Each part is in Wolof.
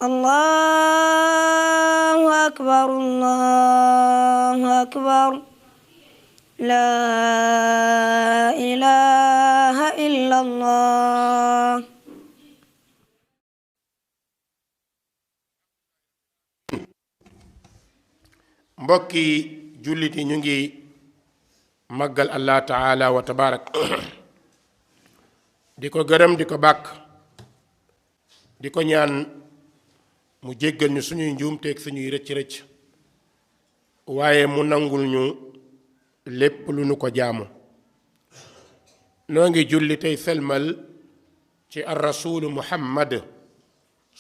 الله أكبر الله أكبر لا إله إلا الله. mbokki jullit yi ñu ngi màggal allah taala wa tabarak di ko gërëm di ko bàkk di ko ñaan mu jéggal ñu suñuy njuumteeg suñuy rëcc-rëcc waaye mu nangul ñu lépp lu nu ko jaamu. noo ngi julli tey selmal ci ar rasulu muhammad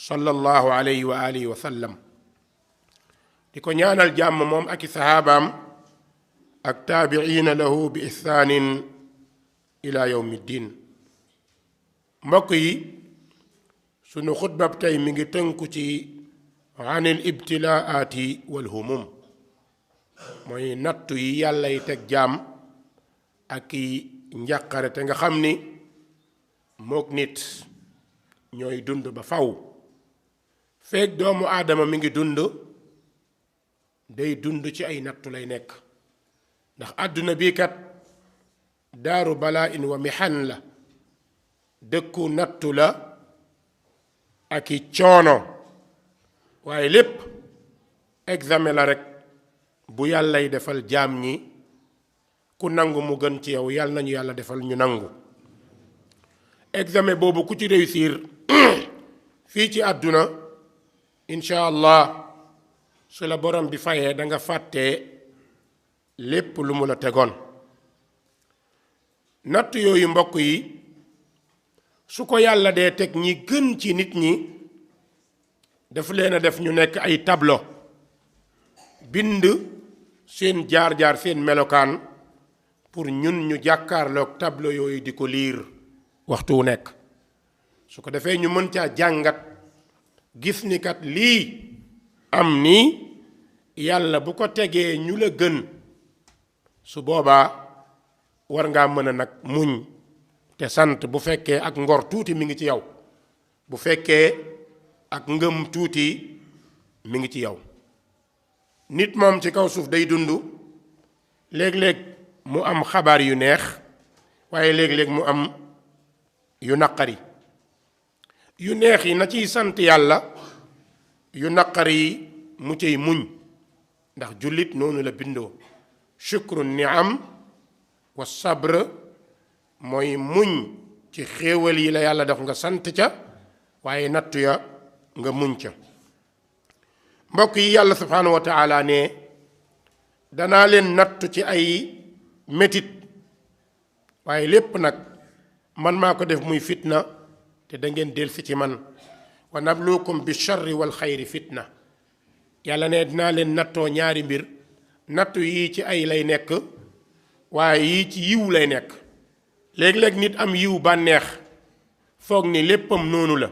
sallallahu alayhi wa alihi wa sallam di ko ñaanal jàmm moom ak i sahaabaam ak taabiina lahu bi ihsaanin ila yawmi ddin. mbokk yi sunu xutbab tey mi ngi tënku ci anil ibtilaati wal humum mooy nattu yi yàlla yi teg jaam ak i njàqare te nga xam ni mook nit ñooy dund ba faw feek doomu aadama mi ngi dund day dund ci ay nattu lay nekk ndax àdduna bii kat daaru balaa in wa mihan la dëkku nattu la ak i coono waaye lépp examen la rek bu yàllay defal jaam ñi ku nangu mu gën ci yow yàlla nañu yàlla defal ñu nangu. examen boobu ku ci réussir fii ci àdduna incha allah su la borom bi fayee da nga fàtte lépp lu mu la tegoon. natt yooyu mbokk yi su ko yàlla dee teg ñi gën ci nit ñi daf leen a def ñu nekk ay tableau bind seen jaar-jaar seen melokaan pour ñun ñu jàkkaarloog tableau yooyu di ko liir waxtu wu nekk su ko defee ñu mën caa jàngat gis ni kat lii am nii yàlla bu ko tegee ñu la gën su boobaa war ngaa mën a nag muñ te sant bu fekkee ak ngor tuuti mi ngi ci yow bu fekkee ak ngëm tuuti mi ngi ci yow. nit moom ci kaw suuf day dund léeg-léeg mu am xabaar yu neex waaye léeg-léeg mu am yu naqari yu neex yi na ciy sant yàlla yu naqari yi mu ciy muñ ndax jullit noonu la bindoo. shukru niam wa sabr mooy muñ ci xéewal yi la yàlla def nga sant ca waaye nattu ya nga muñ ca. mbokk yi yàlla subhaanahu wa taala ne danaa leen nattu ci ay métit waaye lépp nag man maa ko def muy fitna te da ngeen delsi ci man wa nabluukum bi sharri wal xayri fitna. yàlla ne dinaa leen nattoo ñaari mbir nattu yii ci ay lay nekk waaye yii ci yiw lay nekk. léeg-léeg nit am yiw bànneex foog ni léppam noonu la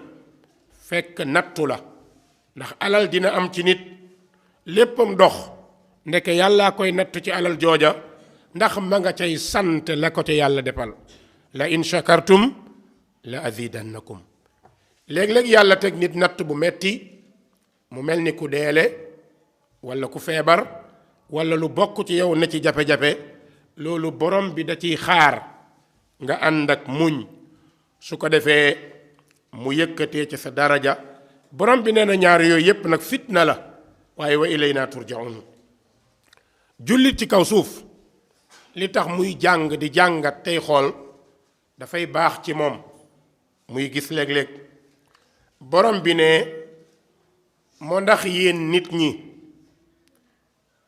fekk nattu la ndax alal dina am ci nit léppam dox ndeke yàllaa koy nattu ci alal jooja ndax ma nga cay sant la ko ca yàlla defal la in shakartum la azidannakum. léeg-léeg yàlla teg nit natt bu metti mu mel ni ku deele walla ku feebar walla lu bokk ci yow na ci jafe-jafe loolu borom bi da ciy xaar nga ànd ak muñ su ko defee mu yëkkatee ci sa daraja. borom bi nee na ñaar yooyu yépp nag fitna la waaye wa ilayna turjaun. jullit ci kaw suuf li tax muy jàng di jàngat tey xool dafay baax ci moom muy gis léeg-léeg borom bi ne moo ndax yéen nit ñi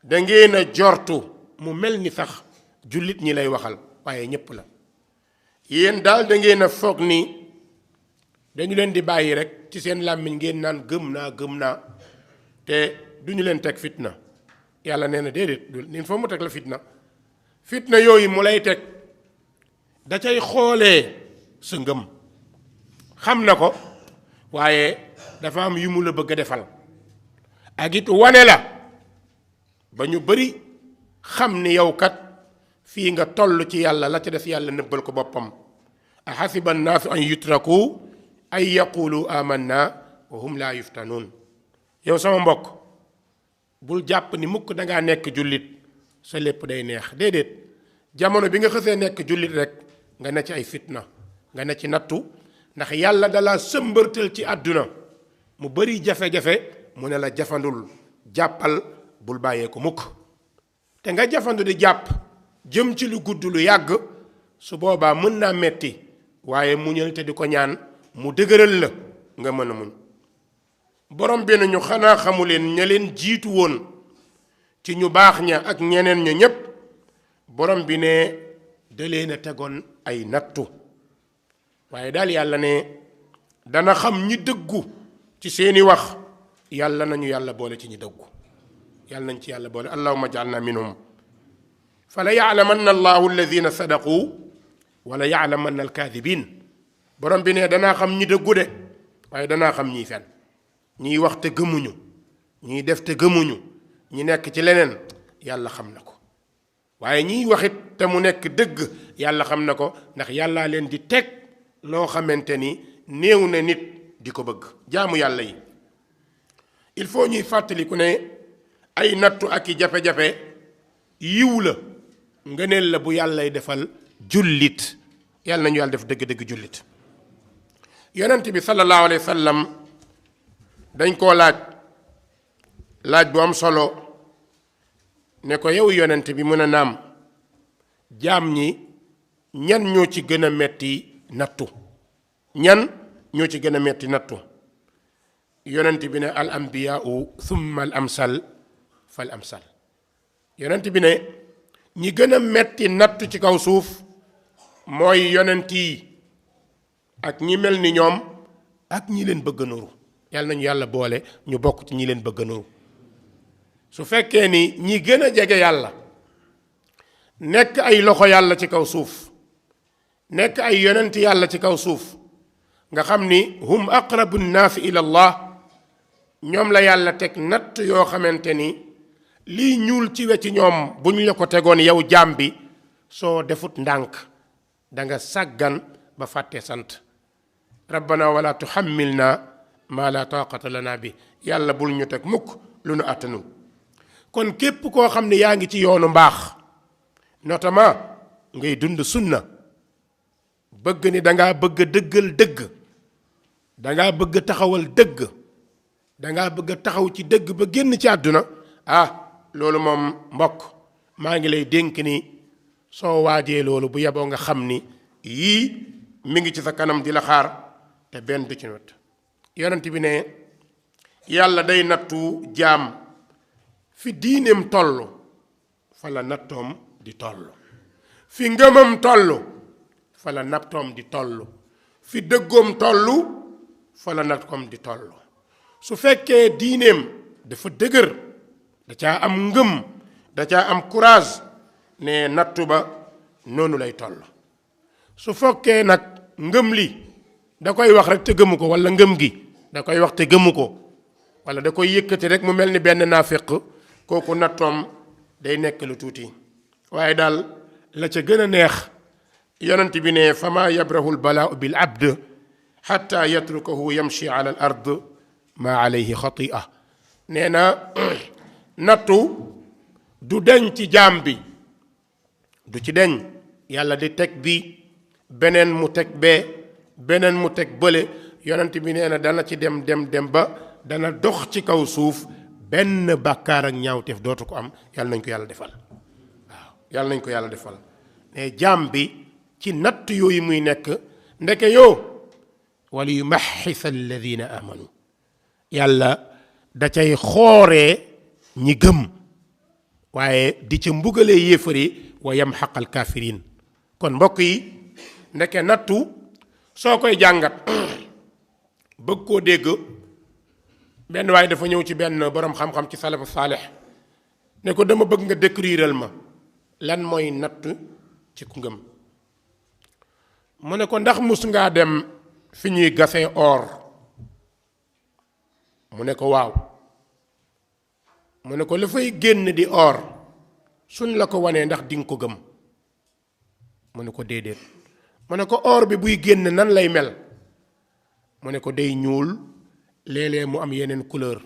da ngeen a jortu mu mel ni sax jullit ñi lay waxal waaye ñépp la. yéen daal da ngeen a foog ni dañu leen di bàyyi rek ci seen làmmiñ ngeen naan gëm naa te duñu leen teg fitna. yàlla nee na déedéet nin foo mu teg la fitna yooyu mu lay teg da cay xoolee sa ngëm xam na ko waaye dafa am yu mu la bëgg a defal ak it wane la ba ñu bari xam ni yow kat fii nga toll ci yàlla la ca des yàlla nëbbal ko boppam. ahasiba annaasu an yutraku ay yaqulu amanna wa hum laa yuftanuun. yow sama mbokk bul jàpp ni mukk dangaa nekk jullit sa lépp day neex. déedéet, jamono bi nga xësee nekk jullit rek nga ne ci ay fitna, nga ne ci nattu, ndax yàlla dala sëmbërtal ci àdduna mu bari jafe-jafe mu ne la jafandul, jàppal, bul bàyyee ko mukk. te nga jafandu di jàpp jëm ci lu gudd lu yàgg, su boobaa mën naa metti, waaye muñal te di ko ñaan mu dëgëral la nga mën a muñ. borom bi nañu xanaa xamuleen ña leen jiitu woon ci ñu baax ña ak ñeneen ña ñépp, borom bi ne da leen a tegoon ay nattu, waaye daal yàlla ne dana xam ñi dëggu ci seeni wax. yàlla nañu yàlla boole ci ñi dëggu, yàlla nañ ci yàlla boole. allahumma ja'alna minhum. fala ya'lamanna allahu alladhina sadaqu wala ya'lamanna alkaadibin. borom bi ne danaa xam ñi dëggu de, waaye danaa xam ñiy fen, ñiy wax te gëmuñu, ñiy def te gëmuñu, ñi nekk ci leneen, yàlla xam na ko. waaye ñiy waxit te mu nekk dëgg, yàlla xam na ko, ndax yàllaa leen di teg loo xamante ni néew na nit di ko bëgg. jaamu yàlla yi il faut ñuy fàttaliku ne ay nattu ak i jafe-jafe yiw la, ngëneel la bu yàllay defal jullit. yàlla nañu yàlla def dëgg-dëgg jullit. yonent bi sallallahu alayhi wa sallam dañ koo laaj bu am solo ne ko yow yonent bi mën a naam jaam ñi ñan ñoo ci gën a metti nattu, ñan ñoo ci gën a metti nattu. yonent bi ne al anbiyaau thumma al amsal fal amsal. yonent bi ne ñi gën a metti nattu ci kaw suuf mooy yonent yi ak ñi mel ni ñoom ak ñi leen bëgg a nuru. yàlla nañu yàlla boole ñu bokk ci ñi leen bëgg a nuru. su fekkee ni ñi gën a jege yàlla nekk ay loxo yàlla ci kaw suuf, nekk ay yonent yàlla ci kaw suuf, nga xam ni hum aqrabu nnaasi ila allah, ñoom la yàlla teg natt yoo xamante ni lii ñuul ci we ci ñoom bu ñu la ko tegoon yow jaam bi, soo defut ndànk da nga sàggan ba fàtte sant. rabbana wala tuhammilna ma la taqata lana bi. yàlla bul ñu teg mukk lu nu àttanul. kon képp koo xam ne yaa ngi ci yoonu mbaax, notamment ngay dund sunna, bëgg ni dangaa bëgg a dëggal dëgg, dangaa bëgg a taxawal dëgg, dangaa bëgg a taxaw ci dëgg ba génn ci àdduna, loolu moom mbokk maa ngi lay dénk ni soo waajee loolu bu yeboo nga xam ni yii mi ngi ci sa kanam di la xaar te benn du ci not. yonent bi ne yàlla day nattu jaam fi diineem toll fa la nattoom di toll, fi ngëmam toll fa la nattoom di toll, fi dëggoom toll fa la nattoom di toll. su fekkee diineem dafa dëgër, da caa am ngëm, da caa am courage, ne nattu ba noonu lay toll. su fekkee nag ngëm li da koy wax rek te gëmu ko, wala ngëm gi da koy wax te gëmu ko, wala da koy yëkkati rek mu mel ni benn naafiq, kooku nattoom day nekk lu tuuti. waaye daal la ca gën a neex, yonent bi ne fama yabrahu lbalaau bil abd xatta yatrukahu yamshi ala al ard ma alayhi xatia. nee na nattu du deñ ci jaam bi, du ci deñ. yàlla di teg bi, beneen mu teg bee, beneen mu teg bële. yonent bi nee na dana ci dem ba dana dox ci kaw suuf, benn bàkkaar ak ñaawteef dootu ko am. yàlla nañ ko yàlla defal. waaw yàlla nañ ko yàlla defal. ne jaam bi ci natt yooyu muy nekk, ndeke yoo wala yumaxis alladina amanu, yàlla da cay xooree ñi gëm, waaye di ca mbugalee yéefari wa yamxaqal kaafiriin. kon mbokk yi, ndeke nattu soo koy jàngat bëgg koo dégg, benn waaye dafa ñëw ci benn boroom xam-xam ci salafu saalix ne ko dama bëgg nga décriral ma lan mooy nattu ci ku ngëm. mu ne ko ndax mus ngaa dem fi ñuy gasee or? mu ne ko waaw. mu ne ko la fay génn di or suñ la ko wanee ndax dinga ko gëm? mu ne ko déedéet. mu ne ko or bi buy génn nan lay mel? mu ne ko day ñuul, léeg-léeg mu am yeneen couleur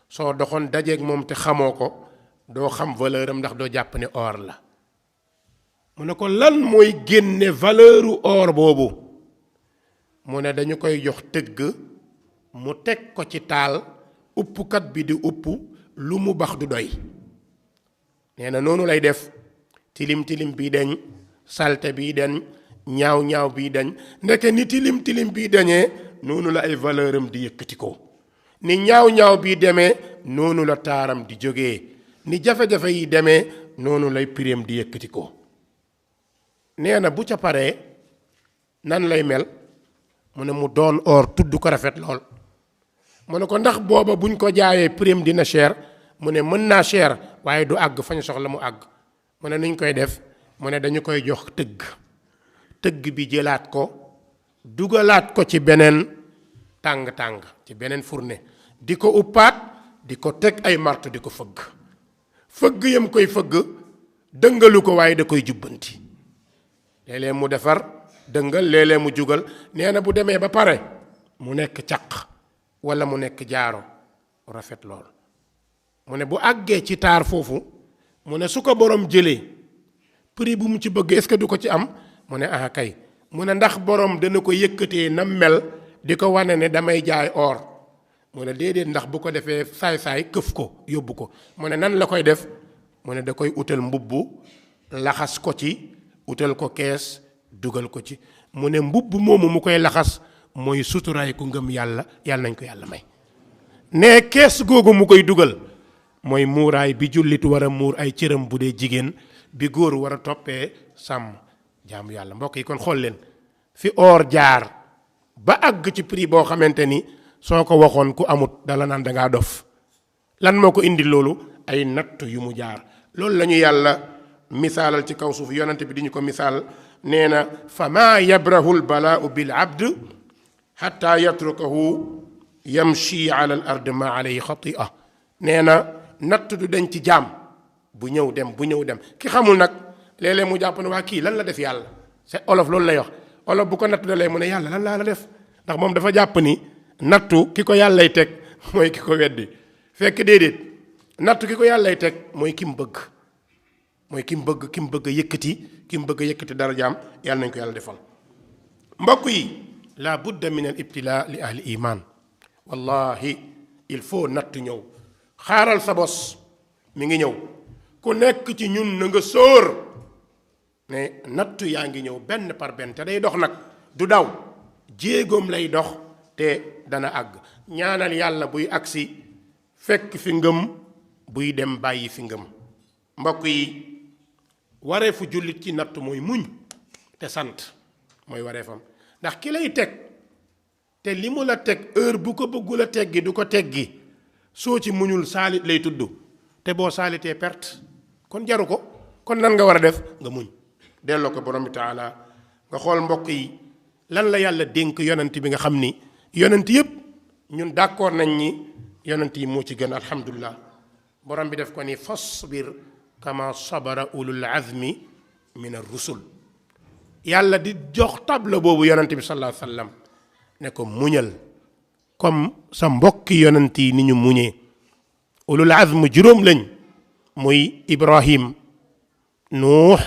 soo doxoon dajeeg moom te xamoo ko doo xam valeur am ndax doo jàpp ne or la mu ne ko lan mooy génne valeuru or boobu mu ne dañu koy jox tëgg mu teg ko ci taal uppkat bi di upp lu mu bax du doy nee na noonu lay def tilim tilim bii dañ salte bii dañ ñaaw ñaaw bii dañ ndeke ni tilim tilim bii dañee noonu la ay valeur am di yëkkati ko ni ñaaw ñaaw bii demee noonu la taaram di jógee ni jafe-jafe yi demee noonu lay pireem di yëkkati ko nee na bu ca paree nan lay mel mu ne mu doon or tudd ko rafet lool mu ne ko ndax booba buñ ko jaayee prime dina cher mu ne mën naa cher waaye du àgg fañ soxla mu àgg mu ne nuñ koy def mu ne dañu koy jox tëgg bi jëlaat ko dugalaat ko ci beneen tàng-tàng ci beneen fourne di ko uppaat di ko teg ay marto di ko fëgg yam koy fëgg dëngalu ko waaye da koy jubbanti léeg-léeg mu defar dëngal léeg-léeg mu jugal nee na bu demee ba pare mu nekk caq wala mu nekk jaaro rafet lool mu ne bu àggee ci taar foofu mu ne su ko borom jëlee prix bu mu ci bëgg est-ce que du ko ci am mu ne ah kay mu ne ndax borom dana ko yëkkatee na mel di ko wane ne damay jaay or mu ne déedéet ndax bu ko defee saay-saay këf ko yóbbu ko mu ne nan la koy def mu ne da koy utal mbubb laxas ko ci utal ko kees dugal ko ci mu ne mbubb moomu mu koy laxas mooy suturaay ku ngëm yàlla yàlla nañ ko yàlla may ne kees googu mu koy dugal mooy muuraay bi jullit war a muur ay cëram bu dee jigéen bi góor war a toppee sàmm jaamu yàlla mbokk yi kon xool leen fi or jaar ba àgg ci prix boo xamante ni soo ko waxoon ku amut dala naan dangaa dof lan moo ko indi loolu ay natt yu mu jaar loolu la ñu yàlla misaalal ci kaw suuf yonante bi di ñu ko misaal nee na fa maa yabrahu lbalaau bil abd xatta yatrukahu yamshi ala al ard ma alayhi xatia nee na natt du dañ ci jaam bu ñëw dem ki xamul nag léeg-léeg mu jàpp ne waa kii lan la def yàlla c'est olof loolu lay wax olof bu ko natt da lay mu ne yàlla lan laa la def ndax moom dafa jàpp ni nattu ki ko yàllay teg mooy ki ko weddi fekk déedéet nattu ki ko yàllay teg mooy ki mu bëgg ki mu bëgg a yëkkati darajaam yàlla nañ ko yàlla defal mbokk yi la budda min al ibtila li ahli iman wallahi il faut natt ñëw xaaral sa bos mi ngi ñëw ku nekk ci ñun na nga sóor ne nattu yaa ngi ñëw benn par benn te day dox nag du daw jéegoom lay dox te dana àgg ñaanal yàlla buy agsi fekk fi ngëm buy dem bàyyi fi ngëm mbokk yi wareefu jullit ci natt mooy muñ te sant mooy wareefam ndax ki lay teg te li mu la teg heure bu ko bëggul a teggi du ko teggi soo ci muñul saalit lay tudd te boo saalitee perte kon jaru ko kon nan nga war a def nga muñ delloo ko borom bi taala nga xool mbokk yi lan la yàlla dénk yonent bi nga xam ni yonent yëpp ñun d'accord nañ ni yonent yi moo ci gën alhamdulilah borom bi def ko ni fasbir kama sabara ulul azmi min ar-rusul yàlla di jox tableau boobu yonent bi sallallahu alayhi wa sallam ne ko muñal comme sa mbokki yonent yi ni ñu muñee ulul azm juróom lañ muy Ibrahim Nuux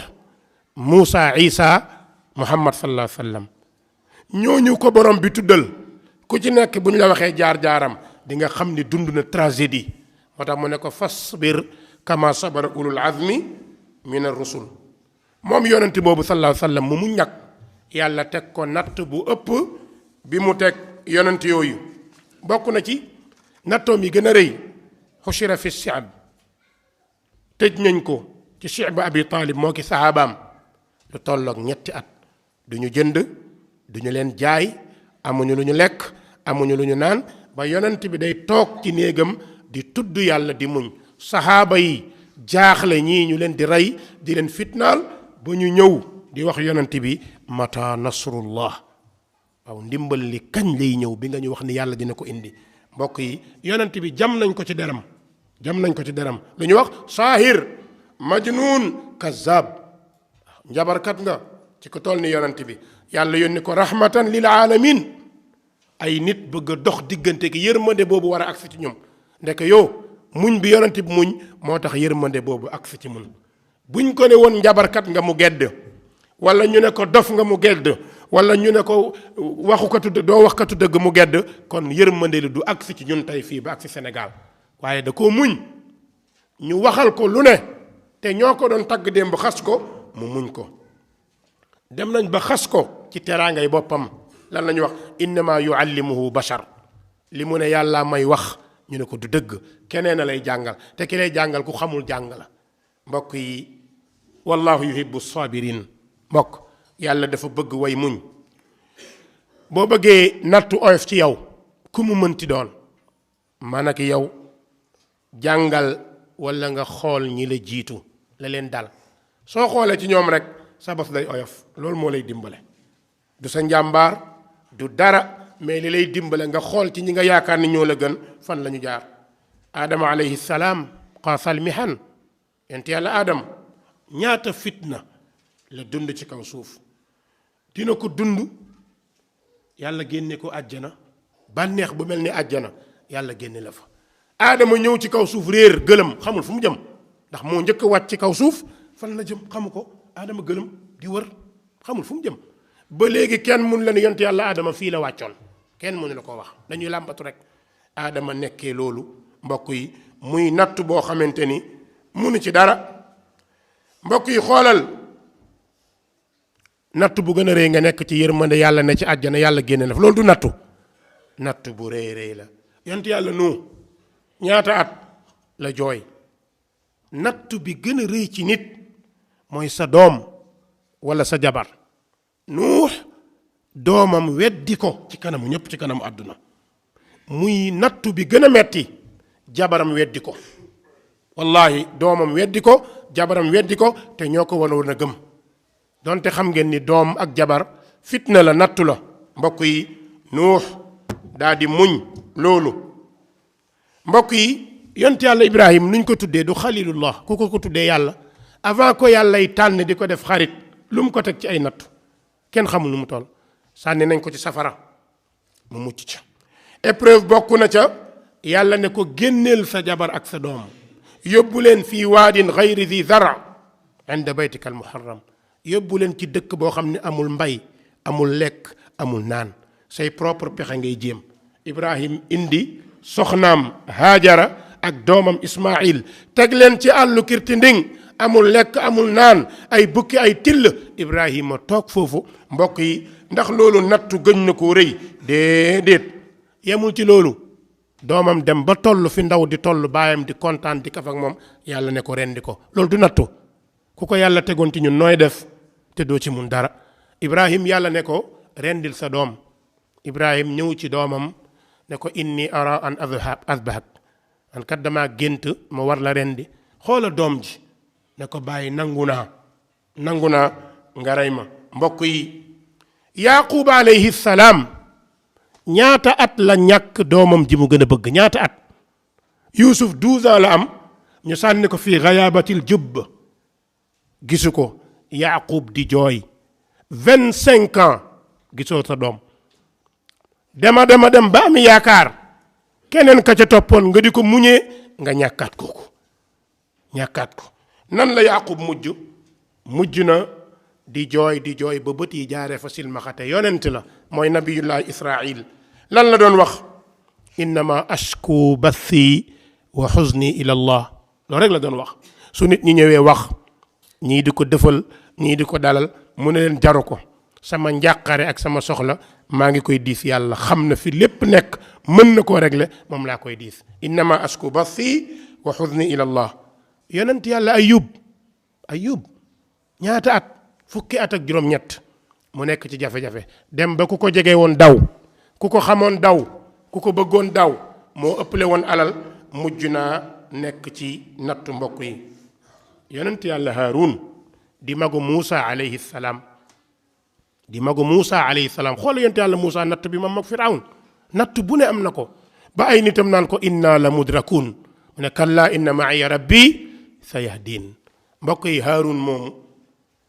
Muusa Isa Muhammad sallallahu alayhi wa sallam ñooñu ko borom bi tuddal ku ci nekk bu ñu la waxee jaar-jaaram di nga xam ni dund na tragédie moo tax mu ne ko fasbir kama sabara ulul azmi min ar-rusul moom yonent boobu sallallahu alayhi wa sallam mu ñàkk yàlla teg ko natt bu ëpp bi mu teg yonent yooyu bokk na ci nattoom yi gën a rëy xushira fi shi'b tëj nañ ko ci shi'b Abi Talib moo ki sahabaam lu tolloog 3 at du ñu jënd du ñu leen jaay amuñu lu ñu lekk amuñu lu ñu naan ba yonent bi day toog ci néegam di tudd yàlla di muñ sahaaba yi jaaxle ñii ñu leen di rey di leen fitnaal ba ñu ñëw di wax yonent bi mata nasrullah waaw ndimbal li kañ lay ñëw bi nga ñu wax ni yàlla dina ko indi mbokk yi yonent bi jam nañ ko ci deram lu ñu wax saahir majnun kazzab njabarkat nga ci ko toll ni yonent bi yàlla yónni ko rahmatan lil alamin ay nit bëgg a dox diggante ki yërmande boobu war a agsi ci ñoom ndek yow muñ bi yonent bi muñ moo tax yërmande boobu agsi ci mun buñ ko ne woon njabarkat nga mu gedd wala ñu ne ko dof nga mu gedd wala ñu ne ko waxukatu doo waxkatu dëgg mu gedd kon yërmande li du agsi ci ñun tey fii ba agsi Sénégal waaye da koo muñ ñu waxal ko lu ne te ñoo ko doon tagg démb xas ko mu muñ ko dem nañ ba xas ko ci teraangay boppam lan la ñu wax innama yuallimuhu bashar li mu ne yàlla may wax ñu ne ko du dëgg keneen a lay jàngal te ki lay jàngal ku xamul jàng la mbokk yi wallahu yuhibbu sabirin mbokk yàlla dafa bëgg way muñ boo bëggee nattu oyof ci yow ku mu mënti doon man ak yow jàngal wala nga xool ñi la jiitu la leen dal soo xoolee ci ñoom rek sa bos day oyof loolu moo lay dimbale du sa njàmbaar du dara mais li lay dimbale nga xool ci ñi nga yaakaar ni ñoo la gën fan la ñu jaar aadama alayhi salaam qaasal mihan yent yàlla aadama ñaata fitna la dund ci kaw suuf dina ko dund yàlla génne ko àjjana bànneex bu mel ni àjjana yàlla génne la fa aadama ñëw ci kaw suuf réer gëlëm xamul fu mu jëm ndax moo njëkk a wàcc ci kaw suuf fan la jëm xamu ko aadama gëlëm di wër xamul fu mu jëm ba léegi kenn mun la ne yont yàlla aadama fii la wàccoon kenn mënu la ko wax dañuy làmbatu rek aadama nekkee loolu mbokk yi muy natt boo xamante ni munu ci dara mbokk yi xoolal natt bu gën a rëy nga nekk ci yërmande yàlla ne ci àjjana yàlla génne na fa loolu du natt bu rëy rëy la yont yàlla nu ñaata at la jooy natt bi gën a rëy ci nit mooy sa doom wala sa jabar nuux doomam weddi ko ci kanamu ñëpp ci kanamu àdduna muy nattu bi gën a metti jabaram weddi ko wallahi doomam weddi ko jabaram weddi ko te ñoo ko wanoon a gëm donte xam ngeen ni doom ak jabar fitna la nattu la mbokk yi nuux daa di muñ loolu mbokk yi yont yàlla ibrahim nuñ ko tuddee du xalilullah ku ko tuddee yàlla avant ko yàllay tànn di ko def xarit lu mu ko teg ci ay nattu kenn xamul nu mu toll sànni nañ ko ci safara mu mucc ca épreuve bokk na ca yàlla ne ko génneel sa jabar ak sa doom yóbbu leen fii waadin gayri zi zara inda baytika al muharram yóbbu leen ci dëkk boo xam ne amul mbay amul lekk amul naan say propre pexe ngay jéem ibrahim indi soxnaam haajara ak doomam ismail teg leen ci àllu kirtinding amul lekk amul naan ay bukki ay till ibrahima toog foofu mbokk yi ndax loolu nattu gëñ na koo rëy déedéet yemul ci loolu doomam dem ba toll fi ndaw di toll baayam di kontaan di kaf ak moom yàlla ne ko rendi ko loolu du nattu ku ko yàlla tegoon ci ñun nooy def te doo ci mun dara ibrahim yàlla ne ko rendil sa doom ibrahim ñëw ci doomam ne ko inni ara an azbahak man kat damaa gént ma war la rendi xoola doom ji ne ko bàyyi nangu naa nga rey ma mbokk yi yaqub alayhi salaam ñaata at la ñàkk doomam ji mu gën a bëgg ñaata at yusuf 12 ans la am ñu sànni ko fii ghayabatil jubb gisu ko yaqub di jooy 25 ans gisoo sa doom dem ba am yaakaar keneen ka ca toppoon nga di ko muñee nga ñàkkaat ko nan la yaqub mujj na di jooy ba bët yi jaaree fa silmaxate yonent la mooy nabiyullah israil lan la doon wax innama ashku bathi wa xuzni ila allah loolu rek la doon wax su nit ñi ñëwee wax ñii di ko defal ñii di ko dalal mu ne leen jaru ko sama njàqare ak sama soxla maa ngi koy diis yàlla xam na fi lépp nekk mën na koo régler moom laa koy diis innama ashku bathi wa xuzni ila allah yonent yàlla ayub ñaata at fukki at ak juróom-ñett mu nekk ci jafe-jafe dem ba ku ko jege woon daw ku ko xamoon daw ku ko bëggoon daw moo ëpple woon alal mujj naa nekk ci nattu mbokk yi yonent yàlla Haarun di magu Muusa alayhi salaam xool yonent yàlla Muusa natt bi moom mag Firawun natt bu ne am na ko ba ay nitam naan ko inna la mudrakun mu ne kalla inna ma'iya rabbi sayahdin mbokk yi Haarun moomu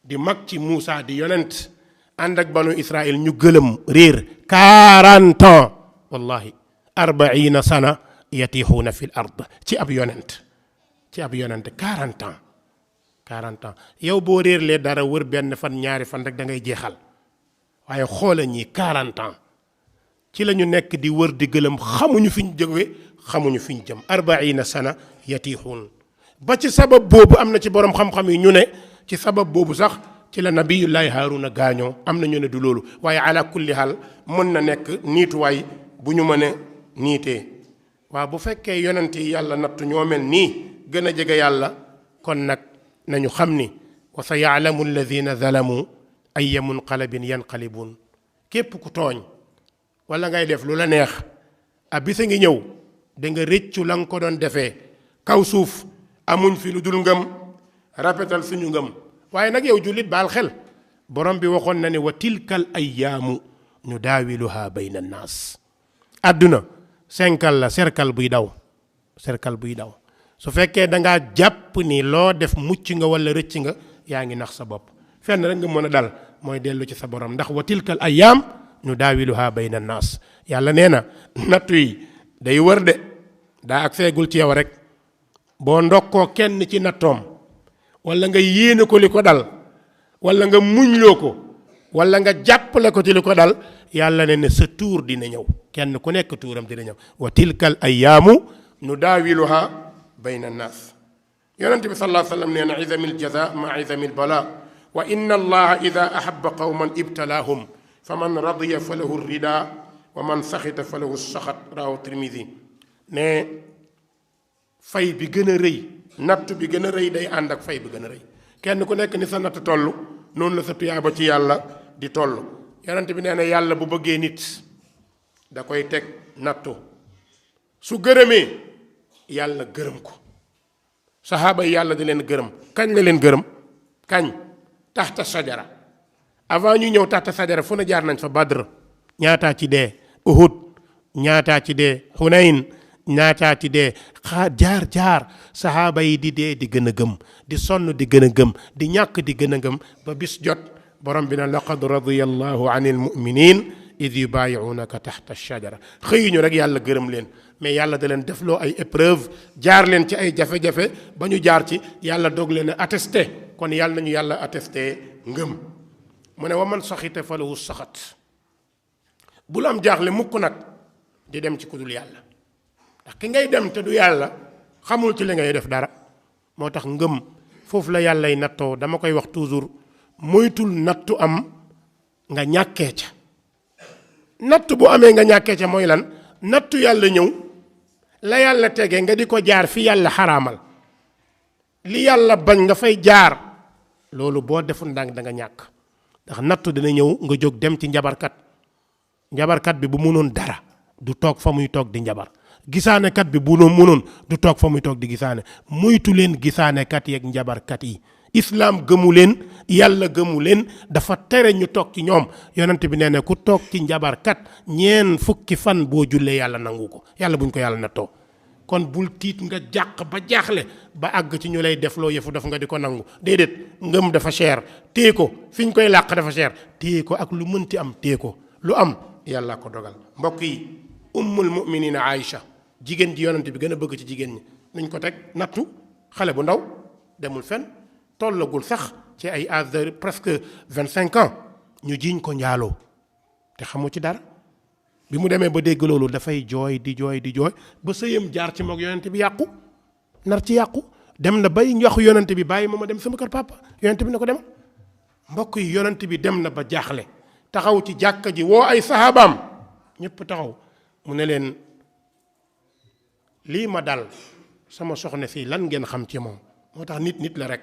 di mag ci Muusa di yonent ànd ak banu Israël ñu gëlëm réer 40 ans wallahi 40 sana yatixuuna fi l ard ci ab yonent 40 ans 40 ans yow boo réerlee dara wër benn fan ñaari fan rek da ngay jeexal waaye xoola ñi 40 ans ci la ñu nekk di wër di gëlëm xamuñu fi ñu jóge xamuñu fi ñu jëm 40 sana yatixuun ba ci sabab boobu am na ci borom xam-xam yi ñu ne ci sabab boobu sax ci la nabiyullahi Haaruna gaañoo am na ñu ne du loolu waaye ala kulli hal mën na nekk niituwaay bu ñu mën a niitee waaw bu fekkee yonent yi yàlla nattu ñoo mel nii gën a jege yàlla kon nag nañu xam ni wa sa yaalamu alladina zalamu ayya munqalabin yanqalibun képp ku tooñ wala ngay def lu la neex a bisa ngi ñëw da nga rëccu la nga ko doon defee kaw suuf amuñ fi lu dul ngëm rafetal suñu ngëm waaye nag yow jullit baal xel borom bi waxoon na ne wa tilkal ayyaamu nu daawiluha bayna annaas àdduna senkal la cercle buy daw su fekkee da ngaa jàpp ni loo def mucc nga wala rëcc nga yaa ngi nax sa bopp fenn rek nga mën a dal mooy dellu ci sa borom ndax wa tilkal ayyaam nu daawiluha bayna annaas yàlla nee na nattu yi day wër de daa ak feegul ci yow rek boo ndokkoo kenn ci nattoom wala nga yéene ko li ko dal wala nga muñloo ko wala nga jàppale ko ci li ko dal yàlla ne sa tuur dina ñëw kenn ku nekk tuuram dina ñëw wa tilkal ayyaamu nu daawiluha bayna annaas yonent bi sallallahu alayhi wa sallam nee na izamil jaza ma izamil bala wa inna allaha ida ahabba qawman ibtalaahum fa man radiya fa lahu rida wa man saxita fa lahu saxat rawahu Tirmidi ne fay bi gën a rëy natt bi gën a rëy day ànd ak fay bi gën a rëy kenn ku nekk ni sa natt toll noonu la sa tuyaaba ci yàlla di toll yonent bi nee na yàlla bu bëggee nit da koy teg nattu su gërëmee yàlla gërëm ko saxaaba yi yàlla di leen gërëm kañ la leen gërëm kañ taxta sajara avant ñu ñëw taxta sajara fu na jaar nañ fa Badr ñaataa ci dee Uhud ñaataa ci dee Hunayn ñaataa ci dee jaar saxaaba yi di dee di gën a gëm di sonn di gën a gëm di ñàkk di gën a gëm ba bis jot borom bi na laqad radiyallahu anil mu'minin id yubayi'unaka taxta shajara xëyuñu rek yàlla gërëm leen mais yàlla da leen defloo ay épreuve jaar leen ci ay jafe-jafe ba ñu jaar ci yàlla doog leen a attesté kon yàlla nañu yàlla attesté ngëm mu ne wa man saxite fa lahu saxat bul am jaaxle mukk nag di dem ci ku dul yàlla ndax ki ngay dem te du yàlla xamul ci li ngay def dara moo tax ngëm foofu la yàllay nattoo dama koy wax toujours moytul nattu am nga ñàkkee ca natt bu amee nga ñàkkee ca mooy lan nattu yàlla ñëw la yàlla tege nga di ko jaar fi yàlla xaraamal li yàlla bañ nga fay jaar loolu boo deful ndànk da nga ñàkk ndax nattu dina ñëw nga jóg dem ci njabarkat bi bu mënoon dara du toog fa muy toog di njabar gisaanekat bi bu mënoon du toog fa muy toog di gisaane moytu leen gisaanekat yeeg njabarkat yi islaam gëmu leen yàlla gëmu leen dafa tere ñu toog ci ñoom yonent bi nee na ku toog ci njabarkat ñeen fukki fan boo jullee yàlla nangu ko yàlla buñ ko yàlla nattoo kon bul tiit nga jàq ba jaaxle ba àgg ci ñu lay defloo yëfu daf nga di ko nangu déedéet ngëm dafa cher téye ko fi ñu koy làq dafa cher téye ko ak lu mënti am téye ko lu am yàlla ko dogal mbokk yi ummul muminina Aïcha jigéen ji yonent bi gën a bëgg ci jigéen ñi nuñ ko teg nattu xale bu ndaw demul fenn tollagul sax ci ay âge de presque 25 ans ñu jiiñ ko njaaloo te xamu ci dara bi mu demee ba dégg loolu dafay jooy di jooy ba sëyam jaar ci moog yonent bi yàqu nar ci yàqu dem na bay waxu yonent bi bàyyi ma dem sama kër papa yonent bi ne ko demal mbokk yi yonent bi dem na ba jaaxle taxaw ci jàkka ji woo ay sahabaam ñëpp taxaw mu ne leen lii ma dal sama soxna fii lan ngeen xam ci moom moo tax nit la rek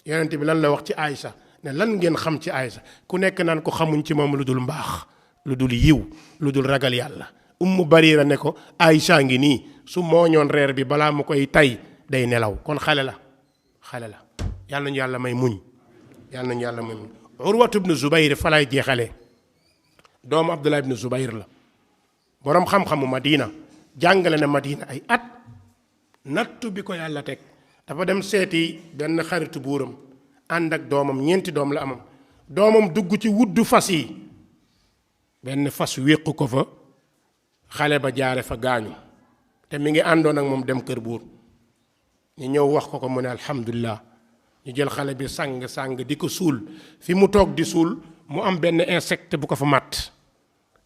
yonent bi lan la wax ci Aïcha ne lan ngeen xam ci Aïcha ku nekk naan ko xamuñ ci moom lu dul mbaax lu dul yiw lu dul ragal yàlla Ummu Barira ne ko Aïcha ngi nii su mooñoon reer bi balaa mu koy tay day nelaw kon xale la yàlla nañu yàlla may muñ Urwatu ibnu Zubayr fa lay jeexalee doomu Abdullah ibnu Zubayr la boroom xam-xamu Madina jàngale na Madina ay at nattu bi ko yàlla teg dafa dem seeti benn xaritu buuram ànd ak doomam 4 doom la amam doomam dugg ci wuddu fas yi benn fas wéq ko fa xale ba jaare fa gaañu te mi ngi àndoon ak moom dem kër buur ñu ñëw wax ko mu ne alhamdulilah. ñu jël xale bi sang di ko suul fi mu toog di suul mu am benn insecte bu ko fa màtt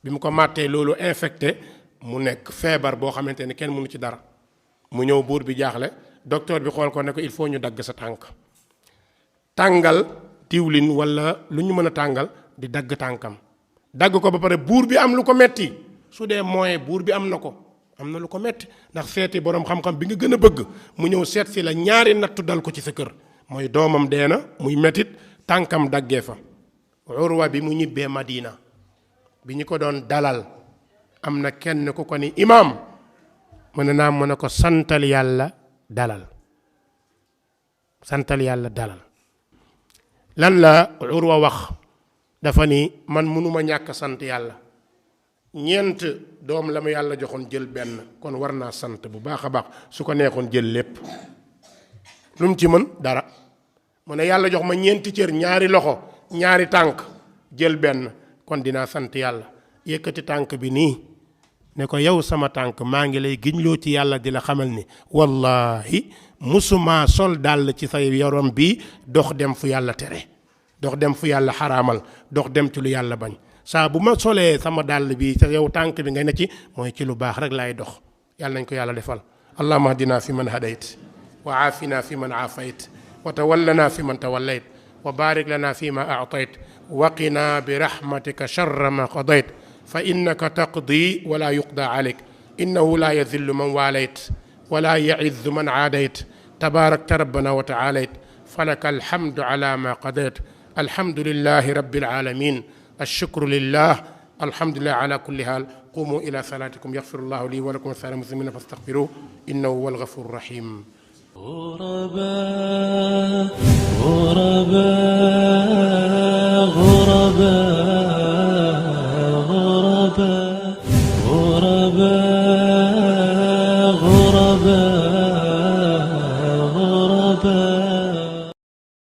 bi mu ko màttee loolu infecté mu nekk feebar boo xamante ni kenn mënu ci dara mu ñëw buur bi jaaxle docteur bi xool ko ne ko il faut ñu dagg sa tànk tàngal diwlin wala lu ñu mën a tàngal di dagg tànkam dagg ko ba pare buur bi am lu ko metti su dee moyen buur bi am na ko am na lu ko metti ndax seeti boroom xam-xam bi nga gën a bëgg mu ñëw seet si la ñaari nattu dal ko ci sa kër mooy doomam dee na muy metit tànkam daggee fa Urwa bi mu ñibbee Madina bi ñu ko doon dalal am na kenn ku ko ni imaam mu ne naam mu ne ko santal yàlla dalal santal yàlla dalal lan la Urwa wax dafa ni man mënuma ñàkk sant yàlla ñeent doom la ma yàlla joxoon jël benn kon war naa sant bu baax a baax su ko neexoon jël lépp lu mu ci mën dara mu ne yàlla jox ma ñeenti cër ñaari loxo ñaari tànk jël benn kon dinaa sant yàlla yëkkati tànk bi nii ne ko yow sama tànk maa ngi lay giñloo ci yàlla di la xamal ni wallahi musuma sol dàll ci sa yaram bi dox dem fu yàlla tere dox dem fu yàlla xaraamal dox dem ci lu yàlla bañ saa bu ma solee sama dàll bi sa yow tànk bi nga ne ci mooy ci lu baax rek laay dox yàlla nañ ko yàlla defal allahumma hadina fi man hadayt wa aafina fi man aafayt wa tawallana fi man tawallayt wa barik lana fi ma a'tayt wa qina bi rahmatika sharra ma qadayt fa innaka taqdi wa la yuqda alayk innahu la yadhillu man walayt wa la ya'izzu man aadayt tabarakta rabbana wa ta'alayt falaka alhamdu ala ma qadayt alhamdulillahi rabbil alamin الشكر لله الحمد لله على كل حال قوموا إلى صلاتكم يغفر الله لي ولكم ولسائر المسلمين فاستغفروه إنه هو الغفور الرحيم